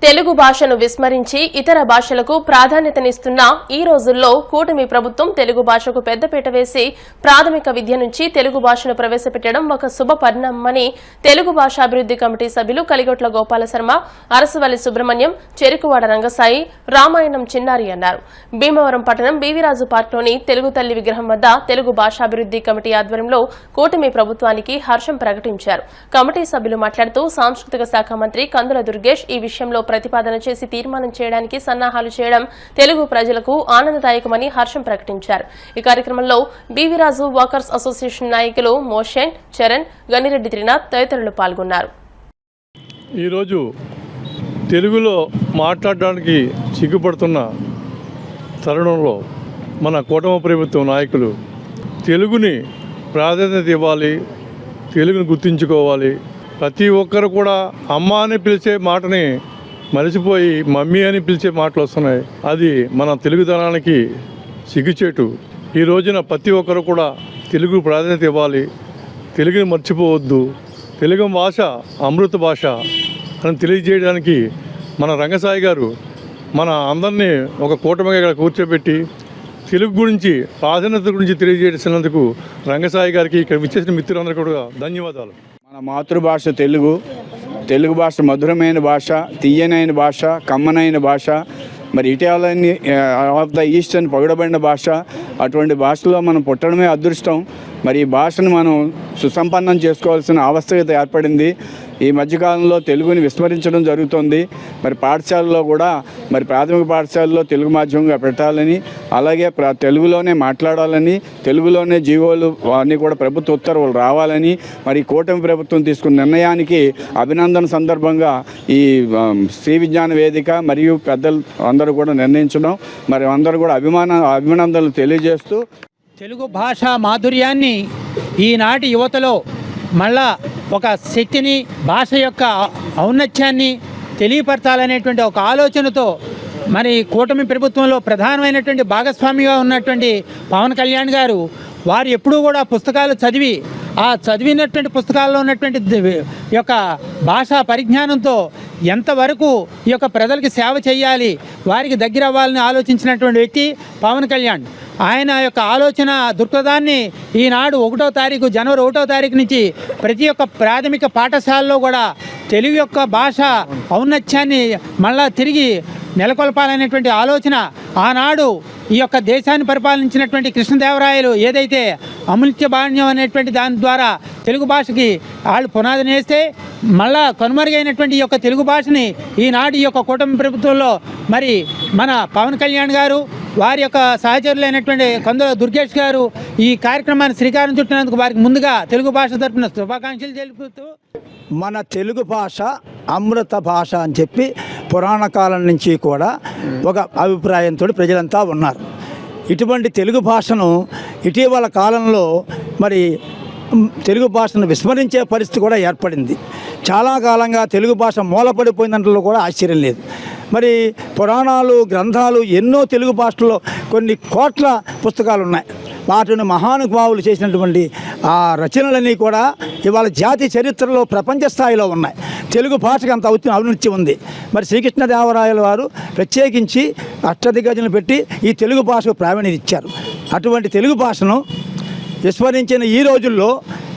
తెలుగు భాషను విస్మరించి ఇతర భాషలకు ప్రాధాన్యతనిస్తున్న ఈ రోజుల్లో కూటమి ప్రభుత్వం తెలుగు భాషకు పెద్దపీట వేసి ప్రాథమిక విద్య నుంచి తెలుగు భాషను ప్రవేశపెట్టడం ఒక శుభ పరిణామమని తెలుగు భాషాభివృద్ధి కమిటీ సభ్యులు కలిగొట్ల గోపాల శర్మ, అరసవల్లి సుబ్రహ్మణ్యం, చెరుకువాడ రంగసాయి, రామాయణం చిన్నారి అన్నారు. భీమవరం పట్టణం బీవీరాజు పార్క్లోని తెలుగు తల్లి విగ్రహం వద్ద తెలుగు భాషాభివృద్ధి కమిటీ ఆధ్వర్యంలో కూటమి ప్రభుత్వానికి హర్షం ప్రకటించారు. కమిటీ సభ్యులు మాట్లాడుతూ సాంస్కృతిక శాఖ మంత్రి కందుల దుర్గేష్ ఈ విషయంలో ప్రతిపాదన చేసి తీర్మానం చేయడానికి సన్నాహాలు చేయడం తెలుగు ప్రజలకు ఆనందదాయకమని హర్షం ప్రకటించారు. ఈ కార్యక్రమంలో బీవీరాజు వాకర్స్ అసోసియేషన్ నాయకులు మోషన్, చరణ్, గనిరెడ్డి త్రినాథ్ తదితరులు పాల్గొన్నారు. ఈరోజు తెలుగులో మాట్లాడడానికి సిగ్గుపడుతున్న తరుణంలో మన కూటమి ప్రభుత్వం నాయకులు తెలుగుని ప్రాధాన్యత ఇవ్వాలి, తెలుగుని గుర్తించుకోవాలి. ప్రతి ఒక్కరు కూడా అమ్మ అని పిలిచే మాటని మరిచిపోయి మమ్మీ అని పిలిచే మాటలు వస్తున్నాయి. అది మన తెలుగుదనానికి సిగ్గుచేటు. ఈ రోజున ప్రతి ఒక్కరు కూడా తెలుగు ప్రాధాన్యత ఇవ్వాలి, తెలుగుని మర్చిపోవద్దు. తెలుగు భాష అమృత భాష అని తెలియజేయడానికి మన రంగసాయి గారు మన అందరినీ ఒక కూటమిగా ఇక్కడ కూర్చోబెట్టి తెలుగు గురించి ప్రాధాన్యత గురించి తెలియజేసినందుకు రంగసాయి గారికి ఇక్కడ విచ్చేసిన మిత్రులందరికీ కూడా ధన్యవాదాలు. మన మాతృభాష తెలుగు భాష మధురమైన భాష, తీయనైన భాష, కమ్మనైన భాష, మరి ఇటాలియన్ ఆఫ్ ద ఈస్ట్ అని పొగడబడిన భాష. అటువంటి భాషలో మనం పుట్టడమే అదృష్టం. మరి ఈ భాషను మనం సుసంపన్నం చేసుకోవాల్సిన ఆవశ్యకత ఏర్పడింది. ఈ మధ్యకాలంలో తెలుగుని విస్మరించడం జరుగుతుంది. మరి పాఠశాలలో కూడా మరి ప్రాథమిక పాఠశాలలో తెలుగు మాధ్యమంగా పెట్టాలని, అలాగే తెలుగులోనే మాట్లాడాలని, తెలుగులోనే జీవోలు అన్నీ కూడా ప్రభుత్వ ఉత్తర్వులు రావాలని మరి కూటమి ప్రభుత్వం తీసుకున్న నిర్ణయానికి అభినందన సందర్భంగా ఈ శ్రీ విజ్ఞాన వేదిక మరియు పెద్దలు అందరూ కూడా నిర్ణయించడం, మరి అందరూ కూడా అభినందనలు తెలియజేస్తూ తెలుగు భాష మాధుర్యాన్ని ఈనాటి యువతలో మళ్ళా ఒక శక్తిని, భాష యొక్క ఔన్నత్యాన్ని తెలియపరచాలనేటువంటి ఒక ఆలోచనతో మరి కూటమి ప్రభుత్వంలో ప్రధానమైనటువంటి భాగస్వామిగా ఉన్నటువంటి పవన్ కళ్యాణ్ గారు వారు ఎప్పుడూ కూడా పుస్తకాలు చదివి ఆ చదివినటువంటి పుస్తకాల్లో ఉన్నటువంటి యొక్క భాషా పరిజ్ఞానంతో ఎంతవరకు ఈ యొక్క ప్రజలకి సేవ చేయాలి, వారికి దగ్గర అవ్వాలని ఆలోచించినటువంటి వ్యక్తి పవన్ కళ్యాణ్. ఆయన యొక్క ఆలోచన దృక్పథాన్ని ఈనాడు జనవరి 1వ తారీఖు నుంచి ప్రతి ఒక్క ప్రాథమిక పాఠశాలలో కూడా తెలుగు యొక్క భాష ఔన్నత్యాన్ని మళ్ళా తిరిగి నెలకొల్పాలనేటువంటి ఆలోచన ఆనాడు ఈ యొక్క దేశాన్ని పరిపాలించినటువంటి కృష్ణదేవరాయలు ఏదైతే అమూల్య బాణ్యం అనేటువంటి దాని ద్వారా తెలుగు భాషకి వాళ్ళు పునాదిని వేస్తే మళ్ళా కనుమరుగైనటువంటి ఈ యొక్క తెలుగు భాషని ఈనాడు ఈ యొక్క కూటమి ప్రభుత్వంలో మరి మన పవన్ కళ్యాణ్ గారు, వారి యొక్క సహచరులైనటువంటి కందుల దుర్గేష్ గారు ఈ కార్యక్రమాన్ని శ్రీకారం చుట్టినందుకు వారికి ముందుగా తెలుగు భాష తరపున శుభాకాంక్షలు తెలుపుతూ, మన తెలుగు భాష అమృత భాష అని చెప్పి పురాణ కాలం నుంచి కూడా ఒక అభిప్రాయంతో ప్రజలంతా ఉన్నారు. ఇటువంటి తెలుగు భాషను ఇటీవల కాలంలో మరి తెలుగు భాషను విస్మరించే పరిస్థితి కూడా ఏర్పడింది. చాలా కాలంగా తెలుగు భాష మూలపడిపోయిందంటలో కూడా ఆశ్చర్యం లేదు. మరి పురాణాలు, గ్రంథాలు ఎన్నో తెలుగు భాషలో కొన్ని కోట్ల పుస్తకాలు ఉన్నాయి. వాటిని మహానుభావులు చేసినటువంటి ఆ రచనలన్నీ కూడా ఇవాళ జాతి చరిత్రలో ప్రపంచ స్థాయిలో ఉన్నాయి. తెలుగు భాషకు అంత ఔన్నత్యం ఉంది. మరి శ్రీకృష్ణదేవరాయల వారు ప్రత్యేకించి అష్టదిగ్గజులను పెట్టి ఈ తెలుగు భాషకు ప్రావీణ్యత ఇచ్చారు. అటువంటి తెలుగు భాషను విస్మరించిన ఈ రోజుల్లో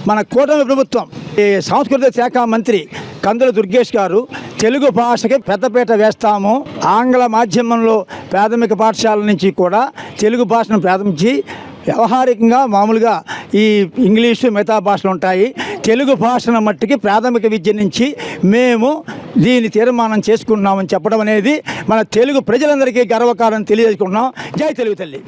మన కూటమి ప్రభుత్వం, ఈ సాంస్కృతిక శాఖ మంత్రి కందుల దుర్గేష్ గారు తెలుగు భాషకి పెద్దపీట వేస్తాము, ఆంగ్ల మాధ్యమంలో ప్రాథమిక పాఠశాల నుంచి కూడా తెలుగు భాషను ప్రారంభించి వ్యవహారికంగా మామూలుగా ఈ ఇంగ్లీషు మిగతా భాషలు ఉంటాయి, తెలుగు భాషను మట్టికి ప్రాథమిక విద్య నుంచి మేము దీన్ని తీర్మానం చేసుకున్నామని చెప్పడం అనేది మన తెలుగు ప్రజలందరికీ గర్వకారణం తెలియజేసుకున్నాం. జై తెలుగు తల్లి.